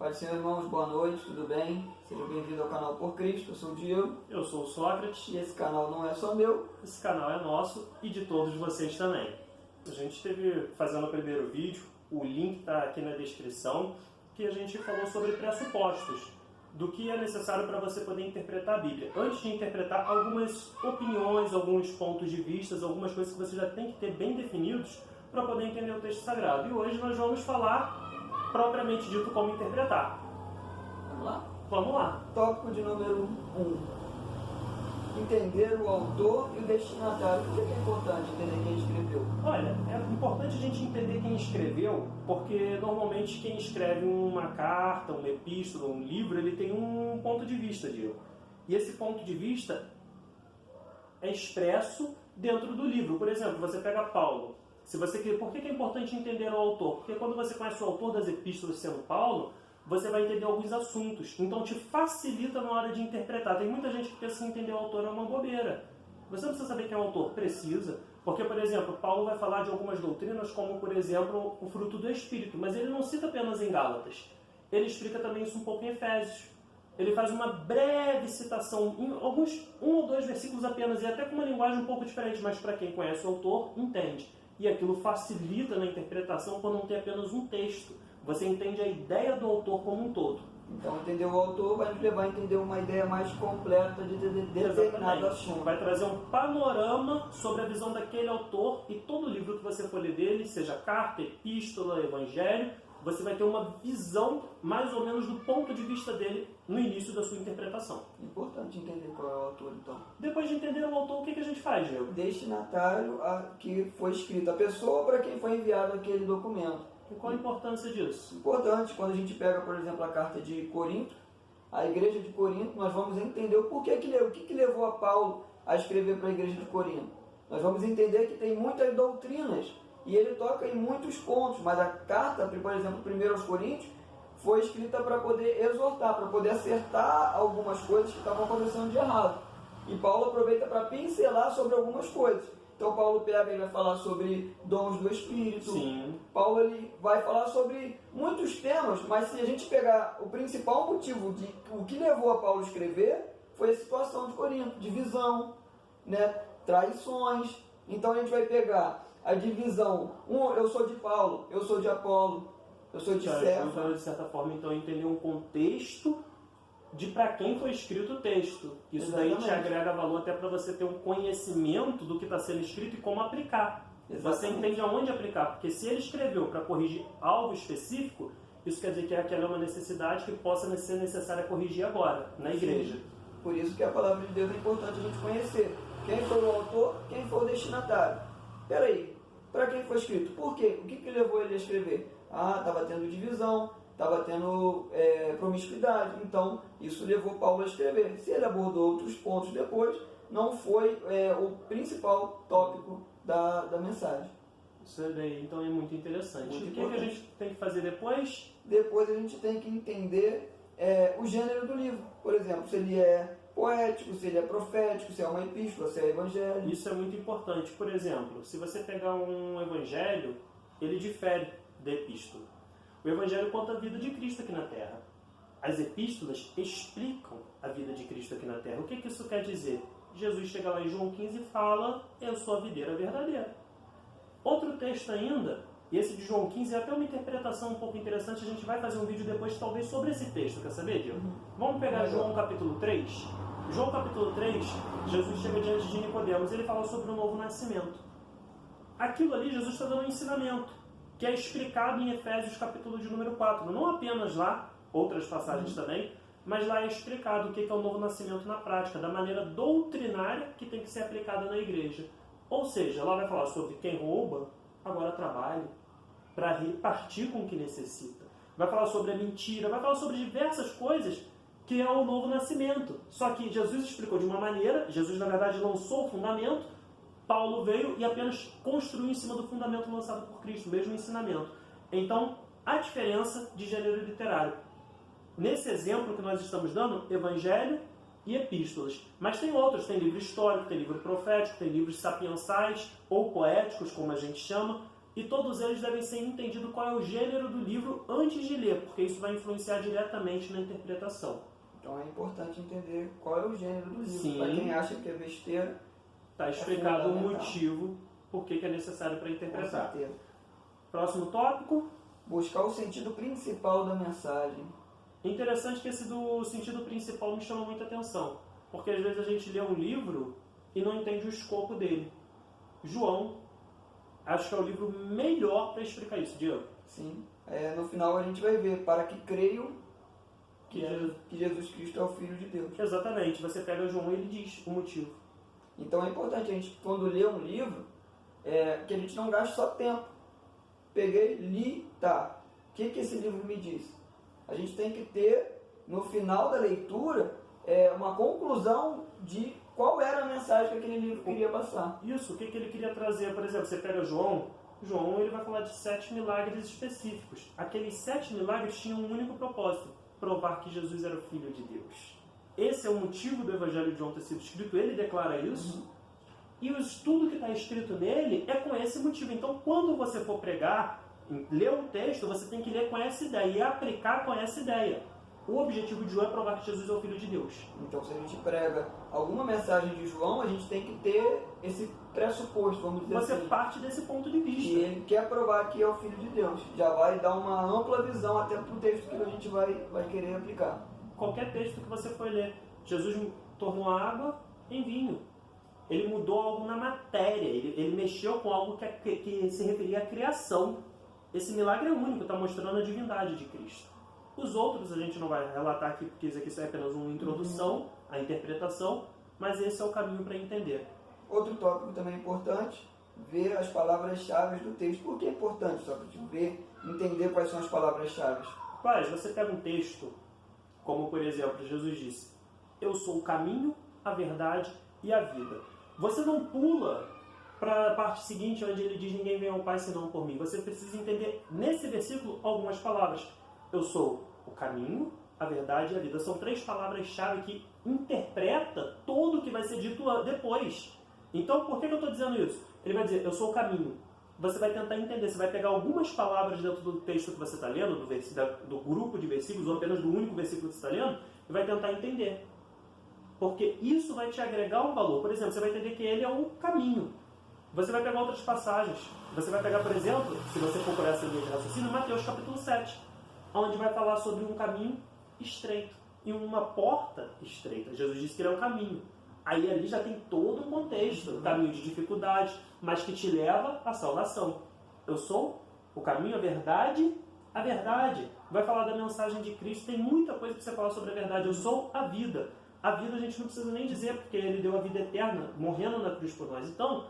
Pai do Senhor, irmãos, boa noite, tudo bem? Seja bem-vindo ao canal Por Cristo, eu sou o Diego. Eu sou o Sócrates. E esse canal não é só meu. Esse canal é nosso e de todos vocês também. A gente esteve fazendo o primeiro vídeo, o link está aqui na descrição, que a gente falou sobre pressupostos, do que é necessário para você poder interpretar a Bíblia. Antes de interpretar, algumas opiniões, alguns pontos de vista, algumas coisas que você já tem que ter bem definidos para poder entender o texto sagrado. E hoje nós vamos falar propriamente dito como interpretar. Vamos lá? Vamos lá. Tópico de número 1. Entender o autor e o destinatário. Por que é importante entender quem escreveu? Olha, é importante a gente entender quem escreveu, porque normalmente quem escreve uma carta, uma epístola, um livro, ele tem um ponto de vista, Diego. E esse ponto de vista é expresso dentro do livro. Por exemplo, você pega Paulo. Por que é importante entender o autor? Porque quando você conhece o autor das epístolas sendo Paulo, você vai entender alguns assuntos. Então te facilita na hora de interpretar. Tem muita gente que pensa que entender o autor é uma bobeira. Você não precisa saber quem é o autor. Precisa. Porque, por exemplo, Paulo vai falar de algumas doutrinas, como, por exemplo, o fruto do Espírito. Mas ele não cita apenas em Gálatas. Ele explica também isso um pouco em Efésios. Ele faz uma breve citação, em um ou dois versículos apenas, e até com uma linguagem um pouco diferente, mas para quem conhece o autor, entende. E aquilo facilita na interpretação quando não tem apenas um texto. Você entende a ideia do autor como um todo. Então, entender o autor vai nos levar a entender uma ideia mais completa de determinado assunto. Vai trazer um panorama sobre a visão daquele autor, e todo livro que você for ler dele, seja carta, epístola, evangelho, você vai ter uma visão mais ou menos do ponto de vista dele no início da sua interpretação. Importante entender qual é o autor, então. Depois de entender o autor, o que a gente faz, Diego? Destinatário a que foi escrito, a pessoa para quem foi enviado aquele documento. E qual a importância disso? Importante, quando a gente pega, por exemplo, a carta de Corinto, a igreja de Corinto, nós vamos entender o que levou a Paulo a escrever para a igreja de Corinto. Nós vamos entender que tem muitas doutrinas e ele toca em muitos pontos, mas a carta, por exemplo, 1 aos Coríntios, foi escrita para poder exortar, para poder acertar algumas coisas que estavam acontecendo de errado. E Paulo aproveita para pincelar sobre algumas coisas. Então Paulo pega e vai falar sobre dons do Espírito. Sim. Paulo ele vai falar sobre muitos temas, mas se a gente pegar o principal motivo de o que levou a Paulo a escrever, foi a situação de Corinto, divisão, né, traições. Então a gente vai pegar a divisão, eu sou de Paulo, eu sou de Apolo, eu sou de Cefas. De certa forma, então, entender um contexto de para quem foi escrito o texto. Isso daí te agrega valor até para você ter um conhecimento do que está sendo escrito e como aplicar. Exatamente. Você entende aonde aplicar, porque se ele escreveu para corrigir algo específico, isso quer dizer que aquela é uma necessidade que possa ser necessária corrigir agora, na igreja. Sim. Por isso que a palavra de Deus é importante a gente conhecer. Quem foi o autor, quem foi o destinatário. Peraí, para quem foi escrito? Por quê? O que levou ele a escrever? Estava tendo divisão, estava tendo promiscuidade, então isso levou Paulo a escrever. Se ele abordou outros pontos depois, não foi o principal tópico da mensagem. Isso daí, então, é muito interessante. Muito o que a gente tem que fazer depois? Depois a gente tem que entender o gênero do livro. Por exemplo, se ele é poético, se ele é profético, se é uma epístola, se é evangelho. Isso é muito importante. Por exemplo, se você pegar um evangelho, ele difere da epístola. O evangelho conta a vida de Cristo aqui na Terra. As epístolas explicam a vida de Cristo aqui na Terra. O que isso quer dizer? Jesus chega lá em João 15 e fala: eu sou a videira verdadeira. Outro texto ainda, e esse de João 15 é até uma interpretação um pouco interessante, a gente vai fazer um vídeo depois talvez sobre esse texto, quer saber, Diego? Vamos pegar João capítulo 3? João capítulo 3, Jesus chega diante de Nicodemos e ele fala sobre o novo nascimento. Aquilo ali, Jesus está dando um ensinamento, que é explicado em Efésios capítulo de número 4. Não apenas lá, outras passagens também, mas lá é explicado o que é o novo nascimento na prática, da maneira doutrinária que tem que ser aplicada na igreja. Ou seja, lá vai falar sobre quem rouba, agora trabalhe, para repartir com o que necessita. Vai falar sobre a mentira, vai falar sobre diversas coisas que é o novo nascimento. Só que Jesus explicou de uma maneira, Jesus na verdade lançou o fundamento, Paulo veio e apenas construiu em cima do fundamento lançado por Cristo, o mesmo ensinamento. Então, a diferença de gênero literário. Nesse exemplo que nós estamos dando, evangelho e epístolas. Mas tem outros, tem livro histórico, tem livro profético, tem livros sapiensais ou poéticos, como a gente chama. E todos eles devem ser entendidos qual é o gênero do livro antes de ler, porque isso vai influenciar diretamente na interpretação. Então é importante entender qual é o gênero do livro. Sim. Para quem acha que é besteira, Está explicado o motivo por que é necessário para interpretar. com certeza. Próximo tópico. Buscar o sentido principal da mensagem. Interessante que esse do sentido principal me chama muita atenção, porque às vezes a gente lê um livro e não entende o escopo dele. João, acho que é o livro melhor para explicar isso, Diego. Sim. No final a gente vai ver, para que creiam que Jesus Cristo é o Filho de Deus. Exatamente, você pega João e ele diz o motivo. Então é importante a gente, quando lê um livro, que a gente não gaste só tempo. Peguei, li, tá. O que esse livro me diz? A gente tem que ter, no final da leitura, uma conclusão de qual era a mensagem que aquele livro queria passar. Isso, o que ele queria trazer, por exemplo, você pega João ele vai falar de 7 milagres específicos. Aqueles 7 milagres tinham um único propósito: provar que Jesus era o Filho de Deus. Esse é o motivo do Evangelho de João ter sido escrito, ele declara isso. E o estudo que está escrito nele é com esse motivo. Então, quando você for pregar, ler um texto, você tem que ler com essa ideia e aplicar com essa ideia. O objetivo de João é provar que Jesus é o Filho de Deus. Então, se a gente prega alguma mensagem de João, a gente tem que ter esse pressuposto, vamos dizer assim. Você parte desse ponto de vista. E ele quer provar que é o Filho de Deus. Já vai dar uma ampla visão até para o texto que a gente vai querer aplicar. Qualquer texto que você for ler, Jesus tornou a água em vinho. Ele mudou algo na matéria, ele mexeu com algo que se referia à criação. Esse milagre é único, está mostrando a divindade de Cristo. Os outros a gente não vai relatar aqui, porque isso aqui é apenas uma introdução, a interpretação, mas esse é o caminho para entender. Outro tópico também importante, ver as palavras-chave do texto. Por que é importante, só para te ver, entender quais são as palavras-chave? Mas você pega um texto, como por exemplo, Jesus disse: eu sou o caminho, a verdade e a vida. Você não pula para a parte seguinte, onde ele diz: ninguém vem ao Pai senão por mim. Você precisa entender nesse versículo algumas palavras. Eu sou o caminho, a verdade e a vida. São 3 palavras-chave que interpreta tudo o que vai ser dito depois. Então, por que eu estou dizendo isso? Ele vai dizer: eu sou o caminho. Você vai tentar entender, você vai pegar algumas palavras dentro do texto que você está lendo, do grupo de versículos, ou apenas do único versículo que você está lendo, e vai tentar entender. Porque isso vai te agregar um valor. Por exemplo, você vai entender que ele é o caminho. Você vai pegar outras passagens. Você vai pegar, por exemplo, se você for por essa linha de raciocínio, Mateus capítulo 7, onde vai falar sobre um caminho estreito e uma porta estreita. Jesus disse que ele é um caminho. Aí ali já tem todo um contexto, um caminho de dificuldade, mas que te leva à salvação. Eu sou o caminho, a verdade. Vai falar da mensagem de Cristo, tem muita coisa que você fala sobre a verdade. Eu sou a vida. A vida a gente não precisa nem dizer, porque ele deu a vida eterna, morrendo na cruz por nós. Então,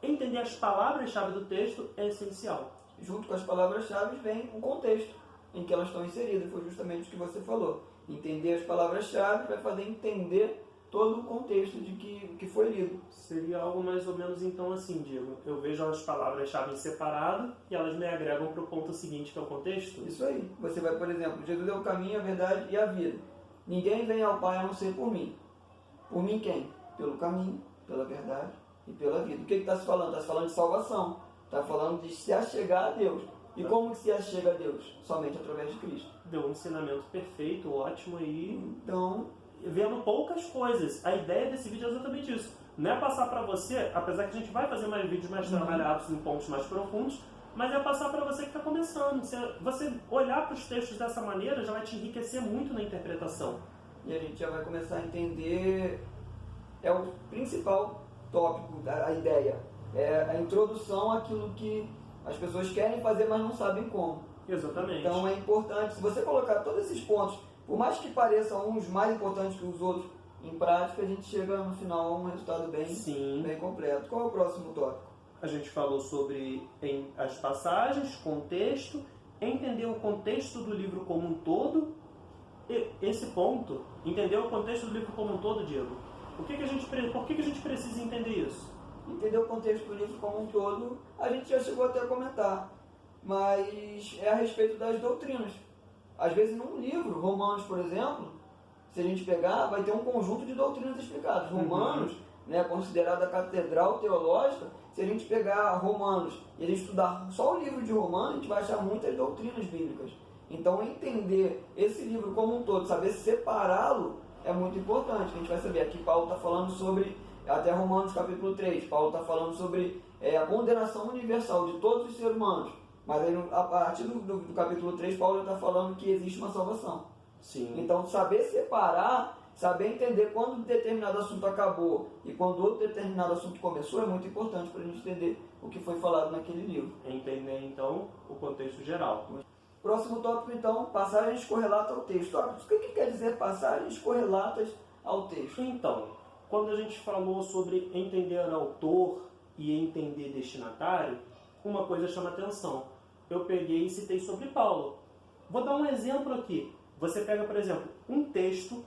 entender as palavras-chave do texto é essencial. Junto com as palavras-chave vem um contexto em que elas estão inseridas. Foi justamente o que você falou. Entender as palavras-chave vai fazer entender todo o contexto de que foi lido. Seria algo mais ou menos então assim, Diego. Eu vejo as palavras-chave separado e elas me agregam para o ponto seguinte, que é o contexto. Isso aí. Você vai, por exemplo, Jesus é o caminho, a verdade e a vida. Ninguém vem ao Pai a não ser por mim. Por mim quem? Pelo caminho, pela verdade e pela vida. O que está se falando? Está se falando de salvação. Está falando de se achegar a Deus. E como que se achega a Deus? Somente através de Cristo. Deu um ensinamento perfeito, ótimo aí. Então, vendo poucas coisas. A ideia desse vídeo é exatamente isso. Não é passar para você, apesar que a gente vai fazer mais vídeos mais trabalhados em pontos mais profundos, mas é passar para você que está começando. Você olhar para os textos dessa maneira já vai te enriquecer muito na interpretação. E a gente já vai começar a entender, o principal tópico, a ideia. É a introdução àquilo que as pessoas querem fazer, mas não sabem como. Exatamente. Então é importante, se você colocar todos esses pontos, por mais que pareçam uns mais importantes que os outros, em prática a gente chega no final a um resultado bem completo. Qual é o próximo tópico? A gente falou sobre as passagens, contexto, entender o contexto do livro como um todo. E esse ponto, entender o contexto do livro como um todo, Diego, por que a gente precisa entender isso? Entender o contexto do livro como um todo, a gente já chegou até a comentar, mas é a respeito das doutrinas. Às vezes num livro, Romanos, por exemplo, se a gente pegar, vai ter um conjunto de doutrinas explicadas. Romanos, considerada a catedral teológica, se a gente pegar Romanos e a gente estudar só o livro de Romanos, a gente vai achar muitas doutrinas bíblicas. Então, entender esse livro como um todo, saber separá-lo, é muito importante. A gente vai saber, aqui Paulo está falando sobre, até Romanos capítulo 3, Paulo está falando sobre a condenação universal de todos os seres humanos. Mas aí, a partir do capítulo 3, Paulo está falando que existe uma salvação. Sim. Então, saber separar, saber entender quando um determinado assunto acabou e quando outro determinado assunto começou, é muito importante para a gente entender o que foi falado naquele livro. Entender, então, o contexto geral. Próximo tópico, então, passagens correlatas ao texto. O que quer dizer passagens correlatas ao texto? Então, quando a gente falou sobre entender autor e entender destinatário, uma coisa chama atenção. Eu peguei e citei sobre Paulo. Vou dar um exemplo aqui. Você pega, por exemplo, um texto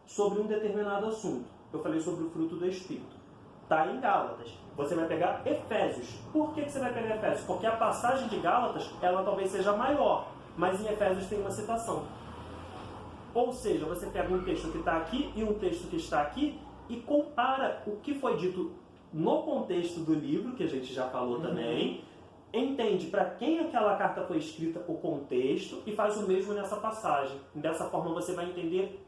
sobre um determinado assunto. Eu falei sobre o fruto do Espírito. Está em Gálatas. Você vai pegar Efésios. Por que você vai pegar Efésios? Porque a passagem de Gálatas, ela talvez seja maior, mas em Efésios tem uma citação. Ou seja, você pega um texto que está aqui e um texto que está aqui e compara o que foi dito no contexto do livro, que a gente já falou também, entende para quem aquela carta foi escrita, o contexto, e faz o mesmo nessa passagem. Dessa forma você vai entender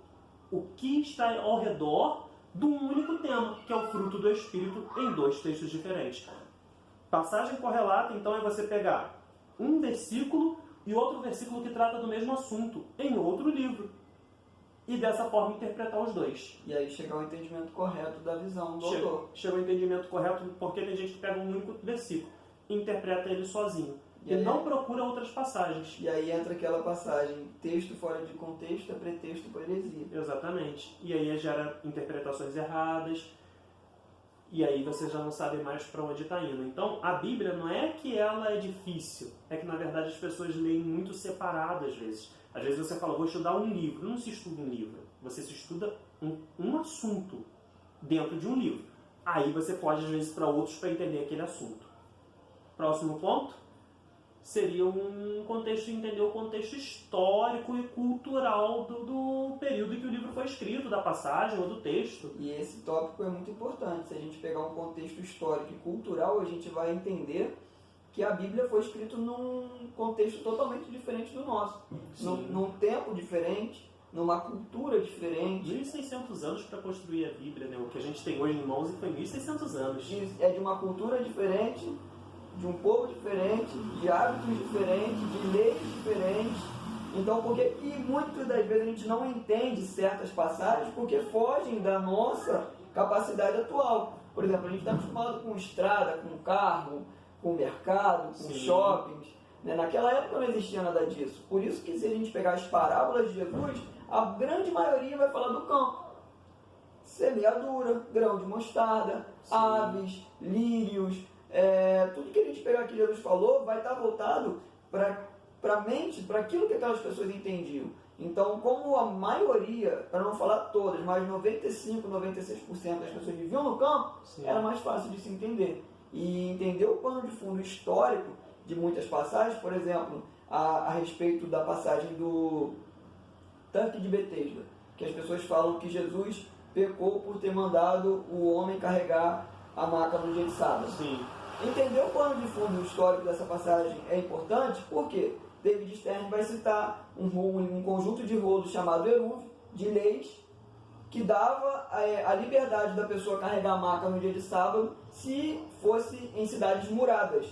o que está ao redor de um único tema, que é o fruto do Espírito, em dois textos diferentes. Passagem correlata, então, é você pegar um versículo e outro versículo que trata do mesmo assunto, em outro livro. E dessa forma interpretar os dois. E aí chegar ao entendimento correto da visão do autor. Chega ao entendimento correto, porque tem gente que pega um único versículo e interpreta ele sozinho. E aí, não procura outras passagens. E aí entra aquela passagem, texto fora de contexto é pretexto para heresia. Exatamente. E aí gera interpretações erradas. E aí você já não sabe mais para onde está indo. Então, a Bíblia não é que ela é difícil. É que, na verdade, as pessoas leem muito separado, às vezes. Às vezes você fala, vou estudar um livro. Não se estuda um livro. Você se estuda um assunto dentro de um livro. Aí você pode, às vezes, para outros para entender aquele assunto. Próximo ponto seria um contexto, entender o contexto histórico e cultural do período em que o livro foi escrito, da passagem ou do texto. E esse tópico é muito importante. Se a gente pegar um contexto histórico e cultural, a gente vai entender que a Bíblia foi escrita num contexto totalmente diferente do nosso. Num tempo diferente, numa cultura diferente. 1.600 anos para construir a Bíblia, né? O que a gente tem hoje em mãos foi 1.600 anos. É de uma cultura diferente, de um povo diferente, de hábitos diferentes, de leis diferentes. Então, e muitas das vezes a gente não entende certas passagens porque fogem da nossa capacidade atual. Por exemplo, a gente está acostumado com estrada, com carro, com mercado, com shoppings. Né? Naquela época não existia nada disso. Por isso que se a gente pegar as parábolas de Jesus, a grande maioria vai falar do campo. Semeadura, grão de mostarda, aves, lírios. Tudo que a gente pegar que Jesus falou vai estar voltado para a mente, para aquilo que aquelas pessoas entendiam. Então, como a maioria, para não falar todas, mas 95, 96% das pessoas viviam no campo, era mais fácil de se entender. E entender o pano de fundo histórico de muitas passagens, por exemplo, a respeito da passagem do tanque de Betesda, que as pessoas falam que Jesus pecou por ter mandado o homem carregar a maca no dia de sábado. Sim. Entender o pano de fundo histórico dessa passagem é importante porque David Stern vai citar um conjunto de rolos chamado Eruv, de leis, que dava a liberdade da pessoa carregar a maca no dia de sábado se fosse em cidades muradas.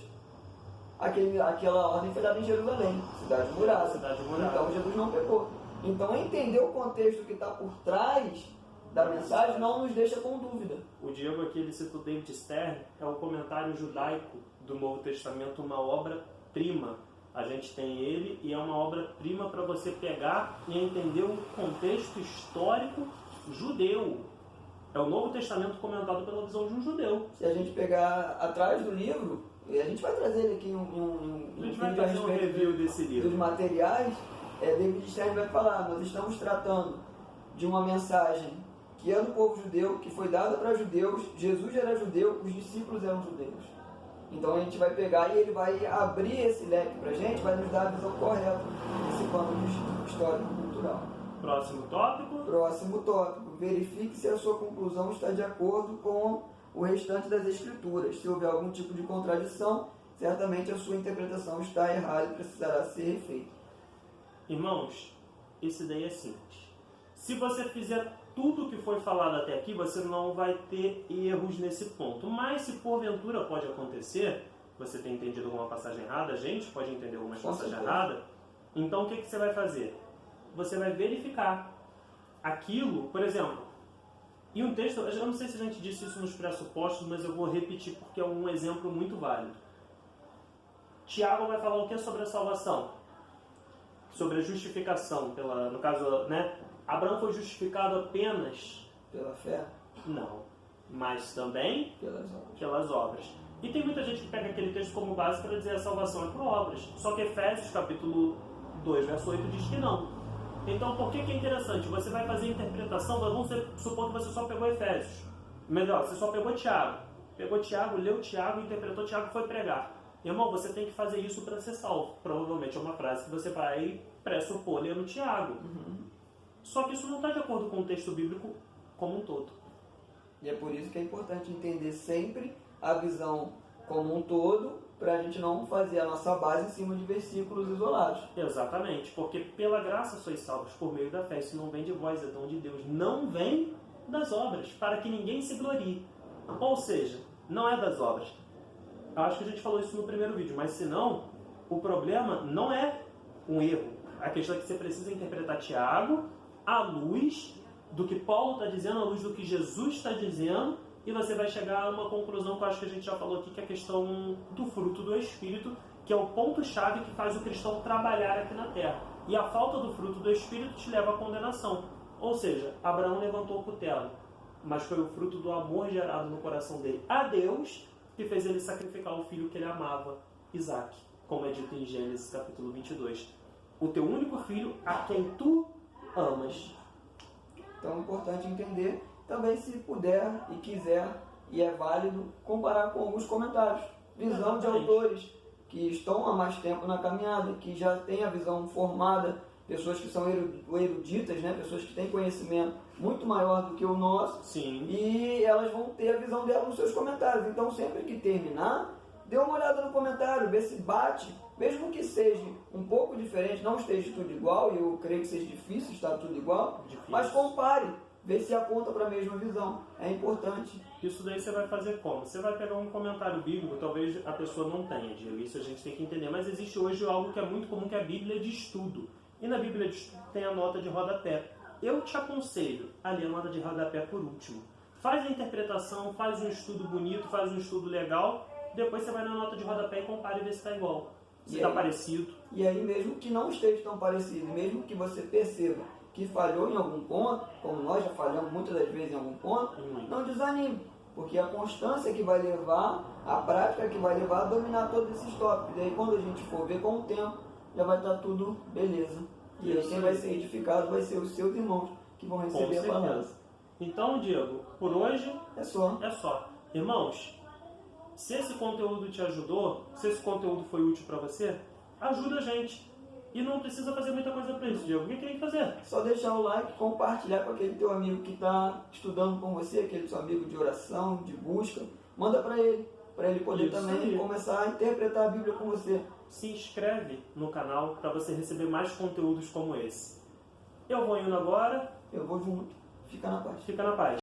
Aquela ordem foi dada em Jerusalém, cidade murada. Então Jesus não pecou. Então entender o contexto que está por trás da mensagem não nos deixa com dúvida. O Diego aqui, ele citou David Stern, é o comentário judaico do Novo Testamento, uma obra-prima. A gente tem ele e é uma obra-prima para você pegar e entender o contexto histórico judeu. É o Novo Testamento comentado pela visão de um judeu. Se a gente pegar atrás do livro, a gente vai trazer ele aqui a gente vai fazer um review desse livro. Dos materiais, David Stern vai falar, nós estamos tratando de uma mensagem que é do povo judeu, que foi dada para judeus, Jesus era judeu, os discípulos eram judeus. Então a gente vai pegar e ele vai abrir esse leque para a gente, vai nos dar a visão correta desse pano histórico-cultural. Próximo tópico. Próximo tópico. Verifique se a sua conclusão está de acordo com o restante das Escrituras. Se houver algum tipo de contradição, certamente a sua interpretação está errada e precisará ser refeita. Irmãos, isso daí é simples. Se você fizer tudo o que foi falado até aqui, você não vai ter erros nesse ponto. Mas se porventura pode acontecer, você tem entendido alguma passagem errada, a gente pode entender alguma passagem errada, então o que você vai fazer? Você vai verificar aquilo, por exemplo, e um texto, eu não sei se a gente disse isso nos pressupostos, mas eu vou repetir porque é um exemplo muito válido. Tiago vai falar o que sobre a salvação? Sobre a justificação, no caso, né? Abraão foi justificado apenas pela fé? Não, mas também pelas obras. E tem muita gente que pega aquele texto como base para dizer a salvação é por obras. Só que Efésios capítulo 2, verso 8 diz que não. Então, por que é interessante? Você vai fazer a interpretação, vamos supor que você só pegou Efésios. Melhor, você só pegou Tiago. Pegou Tiago, leu Tiago, interpretou Tiago e foi pregar. Irmão, você tem que fazer isso para ser salvo. Provavelmente é uma frase que você vai pressupor lendo Tiago. Só que isso não está de acordo com o texto bíblico como um todo. E é por isso que é importante entender sempre a visão como um todo, para a gente não fazer a nossa base em cima de versículos isolados. Exatamente, porque pela graça sois salvos por meio da fé. Isso não vem de vós, é dom de Deus. Não vem das obras, para que ninguém se glorie. Ou seja, não é das obras. Eu acho que a gente falou isso no primeiro vídeo, mas se não, o problema não é um erro. A questão é que você precisa interpretar Tiago à luz do que Paulo está dizendo, à luz do que Jesus está dizendo, e você vai chegar a uma conclusão que eu acho que a gente já falou aqui, que é a questão do fruto do Espírito, que é o ponto-chave que faz o cristão trabalhar aqui na Terra. E a falta do fruto do Espírito te leva à condenação. Ou seja, Abraão levantou o cutelo, mas foi o fruto do amor gerado no coração dele a Deus que fez ele sacrificar o filho que ele amava, Isaac, como é dito em Gênesis capítulo 22. O teu único filho a quem tu amas. Então é importante entender, também se puder e quiser, e é válido, comparar com alguns comentários. Visão de autores que estão há mais tempo na caminhada, que já têm a visão formada, pessoas que são eruditas, né? Pessoas que têm conhecimento muito maior do que o nosso. Sim. E elas vão ter a visão dela nos seus comentários. Então, sempre que terminar, dê uma olhada no comentário, vê se bate, mesmo que seja um pouco diferente, não esteja tudo igual, e eu creio que seja difícil estar tudo igual, mas compare, vê se aponta para a mesma visão. É importante. Isso daí você vai fazer como? Você vai pegar um comentário bíblico, talvez a pessoa não tenha, Diego, isso a gente tem que entender, mas existe hoje algo que é muito comum, que é a Bíblia de estudo. E na Bíblia de estudo tem a nota de rodapé. Eu te aconselho a ler a nota de rodapé por último. Faz a interpretação, faz um estudo bonito, faz um estudo legal, depois você vai na nota de rodapé e compara e vê se está igual. Se está parecido. E aí, mesmo que não esteja tão parecido, mesmo que você perceba que falhou em algum ponto, como nós já falhamos muitas das vezes em algum ponto, não desanime, porque a constância que vai levar, a prática que vai levar a dominar todos esses tópicos. E aí, quando a gente for ver com o tempo, já vai estar tudo beleza. E aí, quem vai ser edificado vai ser os seus irmãos que vão receber a palavra. Então, Diego, por hoje é só. Irmãos, se esse conteúdo te ajudou, se esse conteúdo foi útil para você, ajuda a gente. E não precisa fazer muita coisa para isso, Diego. O que tem que fazer? Só deixar o like, compartilhar com aquele teu amigo que está estudando com você, aquele seu amigo de oração, de busca. Manda para ele poder isso também aí. Começar a interpretar a Bíblia com você. Se inscreve no canal para você receber mais conteúdos como esse. Eu vou indo agora. Eu vou junto. Fica na paz. Fica na paz.